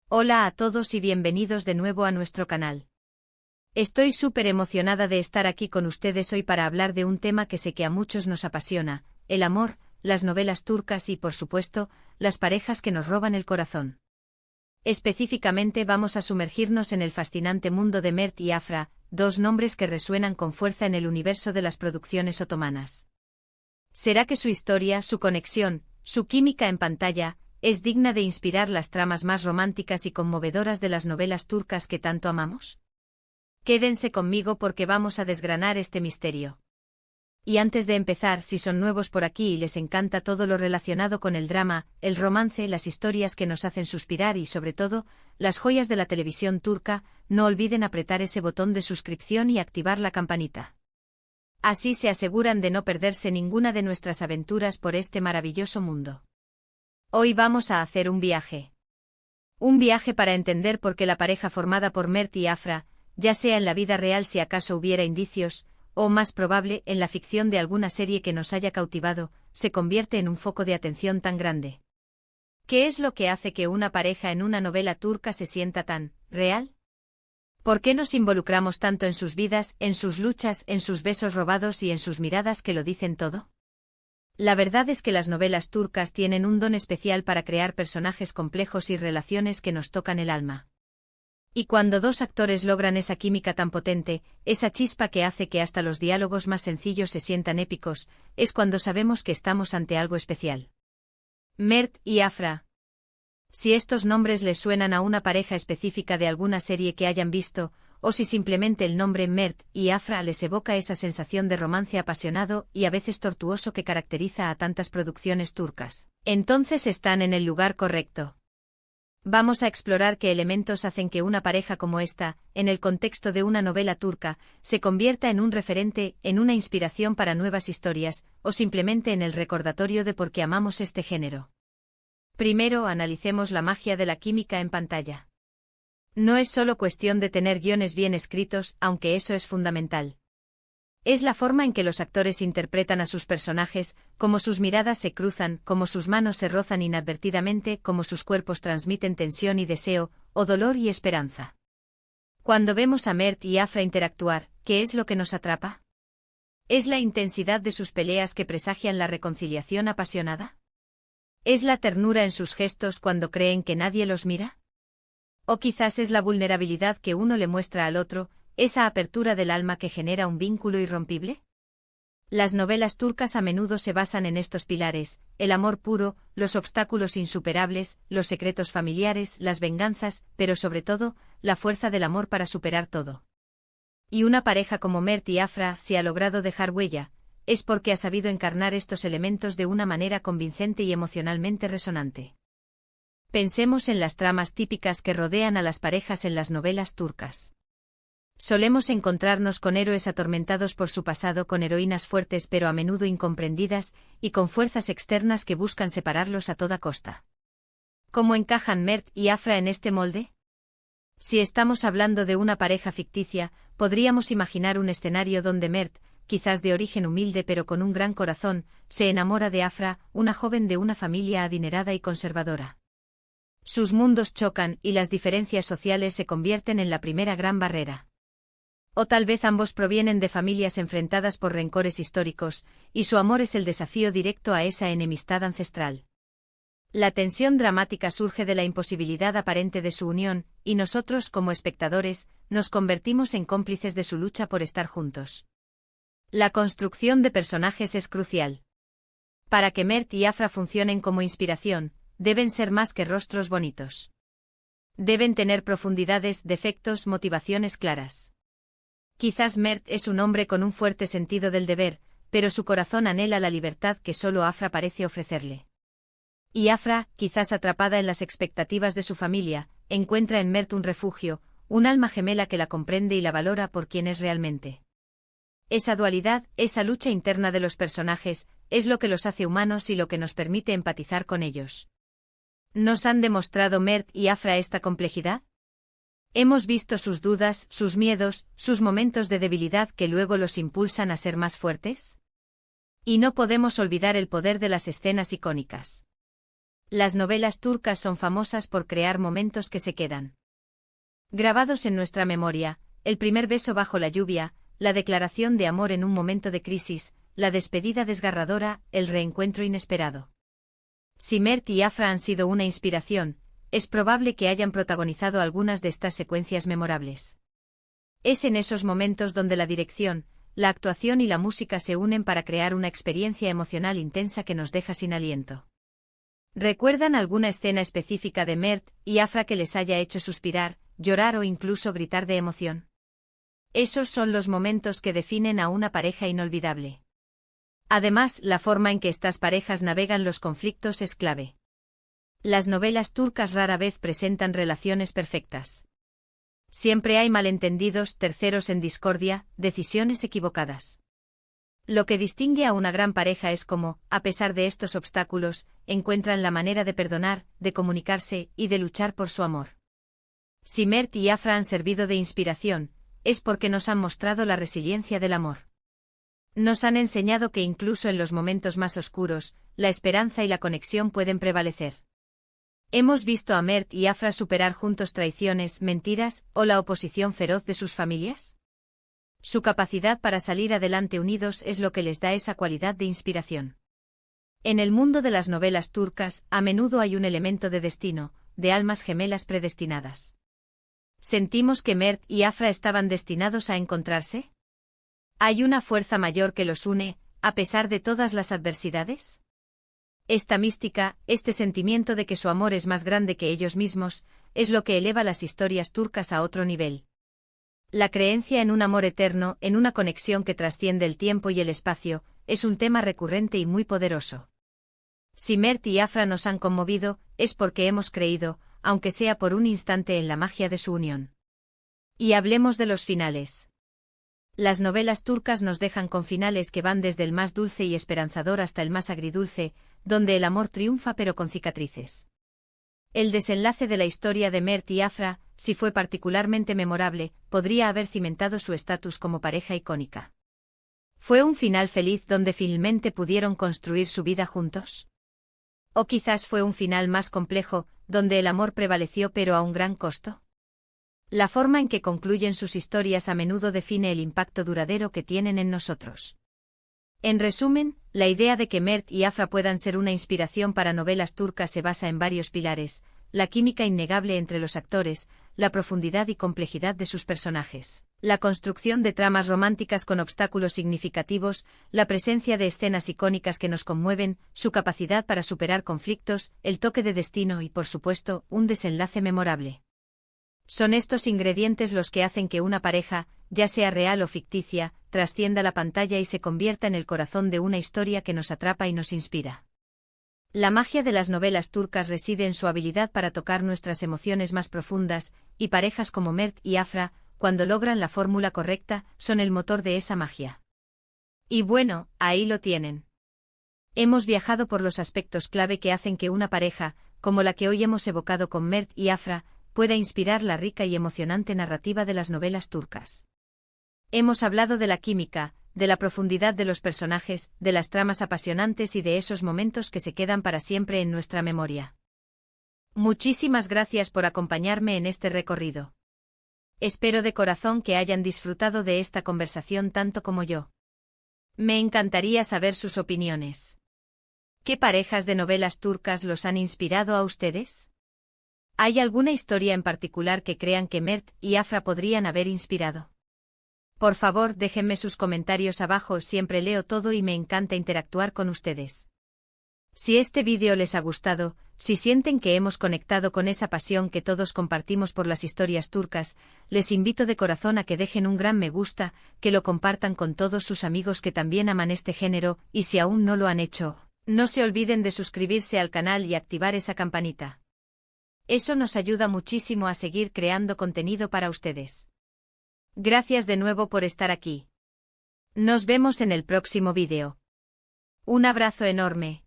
Hola a todos y bienvenidos de nuevo a nuestro canal. Estoy súper emocionada de estar aquí con ustedes hoy para hablar de un tema que sé que a muchos nos apasiona, el amor, las novelas turcas y, por supuesto, las parejas que nos roban el corazón. Específicamente vamos a sumergirnos en el fascinante mundo de Mert y Afra, dos nombres que resuenan con fuerza en el universo de las producciones otomanas. ¿Será que su historia, su conexión, su química en pantalla, es digna de inspirar las tramas más románticas y conmovedoras de las novelas turcas que tanto amamos? Quédense conmigo porque vamos a desgranar este misterio. Y antes de empezar, si son nuevos por aquí y les encanta todo lo relacionado con el drama, el romance, las historias que nos hacen suspirar y, sobre todo, las joyas de la televisión turca, no olviden apretar ese botón de suscripción y activar la campanita. Así se aseguran de no perderse ninguna de nuestras aventuras por este maravilloso mundo. Hoy vamos a hacer un viaje. Un viaje para entender por qué la pareja formada por Mert y Afra, ya sea en la vida real si acaso hubiera indicios, o más probable en la ficción de alguna serie que nos haya cautivado, se convierte en un foco de atención tan grande. ¿Qué es lo que hace que una pareja en una novela turca se sienta tan real? ¿Por qué nos involucramos tanto en sus vidas, en sus luchas, en sus besos robados y en sus miradas que lo dicen todo? La verdad es que las novelas turcas tienen un don especial para crear personajes complejos y relaciones que nos tocan el alma. Y cuando dos actores logran esa química tan potente, esa chispa que hace que hasta los diálogos más sencillos se sientan épicos, es cuando sabemos que estamos ante algo especial. Mert y Afra. Si estos nombres les suenan a una pareja específica de alguna serie que hayan visto, o si simplemente el nombre Mert y Afra les evoca esa sensación de romance apasionado y a veces tortuoso que caracteriza a tantas producciones turcas, entonces están en el lugar correcto. Vamos a explorar qué elementos hacen que una pareja como esta, en el contexto de una novela turca, se convierta en un referente, en una inspiración para nuevas historias, o simplemente en el recordatorio de por qué amamos este género. Primero, analicemos la magia de la química en pantalla. No es solo cuestión de tener guiones bien escritos, aunque eso es fundamental. Es la forma en que los actores interpretan a sus personajes, cómo sus miradas se cruzan, cómo sus manos se rozan inadvertidamente, cómo sus cuerpos transmiten tensión y deseo, o dolor y esperanza. Cuando vemos a Mert y Afra interactuar, ¿qué es lo que nos atrapa? ¿Es la intensidad de sus peleas que presagian la reconciliación apasionada? ¿Es la ternura en sus gestos cuando creen que nadie los mira? O quizás es la vulnerabilidad que uno le muestra al otro, esa apertura del alma que genera un vínculo irrompible. Las novelas turcas a menudo se basan en estos pilares: el amor puro, los obstáculos insuperables, los secretos familiares, las venganzas, pero sobre todo, la fuerza del amor para superar todo. Y una pareja como Mert y Afra, si ha logrado dejar huella, es porque ha sabido encarnar estos elementos de una manera convincente y emocionalmente resonante. Pensemos en las tramas típicas que rodean a las parejas en las novelas turcas. Solemos encontrarnos con héroes atormentados por su pasado, con heroínas fuertes pero a menudo incomprendidas, y con fuerzas externas que buscan separarlos a toda costa. ¿Cómo encajan Mert y Afra en este molde? Si estamos hablando de una pareja ficticia, podríamos imaginar un escenario donde Mert, quizás de origen humilde pero con un gran corazón, se enamora de Afra, una joven de una familia adinerada y conservadora. Sus mundos chocan y las diferencias sociales se convierten en la primera gran barrera. O tal vez ambos provienen de familias enfrentadas por rencores históricos, y su amor es el desafío directo a esa enemistad ancestral. La tensión dramática surge de la imposibilidad aparente de su unión, y nosotros, como espectadores, nos convertimos en cómplices de su lucha por estar juntos. La construcción de personajes es crucial. Para que Mert y Afra funcionen como inspiración, deben ser más que rostros bonitos. Deben tener profundidades, defectos, motivaciones claras. Quizás Mert es un hombre con un fuerte sentido del deber, pero su corazón anhela la libertad que solo Afra parece ofrecerle. Y Afra, quizás atrapada en las expectativas de su familia, encuentra en Mert un refugio, un alma gemela que la comprende y la valora por quien es realmente. Esa dualidad, esa lucha interna de los personajes, es lo que los hace humanos y lo que nos permite empatizar con ellos. ¿Nos han demostrado Mert y Afra esta complejidad? Hemos visto sus dudas, sus miedos, sus momentos de debilidad que luego los impulsan a ser más fuertes. Y no podemos olvidar el poder de las escenas icónicas. Las novelas turcas son famosas por crear momentos que se quedan grabados en nuestra memoria: el primer beso bajo la lluvia, la declaración de amor en un momento de crisis, la despedida desgarradora, el reencuentro inesperado. Si Mert y Afra han sido una inspiración, es probable que hayan protagonizado algunas de estas secuencias memorables. Es en esos momentos donde la dirección, la actuación y la música se unen para crear una experiencia emocional intensa que nos deja sin aliento. ¿Recuerdan alguna escena específica de Mert y Afra que les haya hecho suspirar, llorar o incluso gritar de emoción? Esos son los momentos que definen a una pareja inolvidable. Además, la forma en que estas parejas navegan los conflictos es clave. Las novelas turcas rara vez presentan relaciones perfectas. Siempre hay malentendidos, terceros en discordia, decisiones equivocadas. Lo que distingue a una gran pareja es cómo, a pesar de estos obstáculos, encuentran la manera de perdonar, de comunicarse y de luchar por su amor. Si Mert y Afra han servido de inspiración, es porque nos han mostrado la resiliencia del amor. Nos han enseñado que incluso en los momentos más oscuros, la esperanza y la conexión pueden prevalecer. Hemos visto a Mert y Afra superar juntos traiciones, mentiras o la oposición feroz de sus familias. Su capacidad para salir adelante unidos es lo que les da esa cualidad de inspiración. En el mundo de las novelas turcas, a menudo hay un elemento de destino, de almas gemelas predestinadas. ¿Sentimos que Mert y Afra estaban destinados a encontrarse? ¿Hay una fuerza mayor que los une, a pesar de todas las adversidades? Esta mística, este sentimiento de que su amor es más grande que ellos mismos, es lo que eleva las historias turcas a otro nivel. La creencia en un amor eterno, en una conexión que trasciende el tiempo y el espacio, es un tema recurrente y muy poderoso. Si Mert y Afra nos han conmovido, es porque hemos creído, aunque sea por un instante, en la magia de su unión. Y hablemos de los finales. Las novelas turcas nos dejan con finales que van desde el más dulce y esperanzador hasta el más agridulce, donde el amor triunfa pero con cicatrices. El desenlace de la historia de Mert y Afra, si fue particularmente memorable, podría haber cimentado su estatus como pareja icónica. ¿Fue un final feliz donde finalmente pudieron construir su vida juntos? ¿O quizás fue un final más complejo, donde el amor prevaleció pero a un gran costo? La forma en que concluyen sus historias a menudo define el impacto duradero que tienen en nosotros. En resumen, la idea de que Mert y Afra puedan ser una inspiración para novelas turcas se basa en varios pilares: la química innegable entre los actores, la profundidad y complejidad de sus personajes, la construcción de tramas románticas con obstáculos significativos, la presencia de escenas icónicas que nos conmueven, su capacidad para superar conflictos, el toque de destino y, por supuesto, un desenlace memorable. Son estos ingredientes los que hacen que una pareja, ya sea real o ficticia, trascienda la pantalla y se convierta en el corazón de una historia que nos atrapa y nos inspira. La magia de las novelas turcas reside en su habilidad para tocar nuestras emociones más profundas, y parejas como Mert y Afra, cuando logran la fórmula correcta, son el motor de esa magia. Y bueno, ahí lo tienen. Hemos viajado por los aspectos clave que hacen que una pareja, como la que hoy hemos evocado con Mert y Afra, pueda inspirar la rica y emocionante narrativa de las novelas turcas. Hemos hablado de la química, de la profundidad de los personajes, de las tramas apasionantes y de esos momentos que se quedan para siempre en nuestra memoria. Muchísimas gracias por acompañarme en este recorrido. Espero de corazón que hayan disfrutado de esta conversación tanto como yo. Me encantaría saber sus opiniones. ¿Qué parejas de novelas turcas los han inspirado a ustedes? ¿Hay alguna historia en particular que crean que Mert y Afra podrían haber inspirado? Por favor, déjenme sus comentarios abajo, siempre leo todo y me encanta interactuar con ustedes. Si este vídeo les ha gustado, si sienten que hemos conectado con esa pasión que todos compartimos por las historias turcas, les invito de corazón a que dejen un gran me gusta, que lo compartan con todos sus amigos que también aman este género, y si aún no lo han hecho, no se olviden de suscribirse al canal y activar esa campanita. Eso nos ayuda muchísimo a seguir creando contenido para ustedes. Gracias de nuevo por estar aquí. Nos vemos en el próximo vídeo. Un abrazo enorme.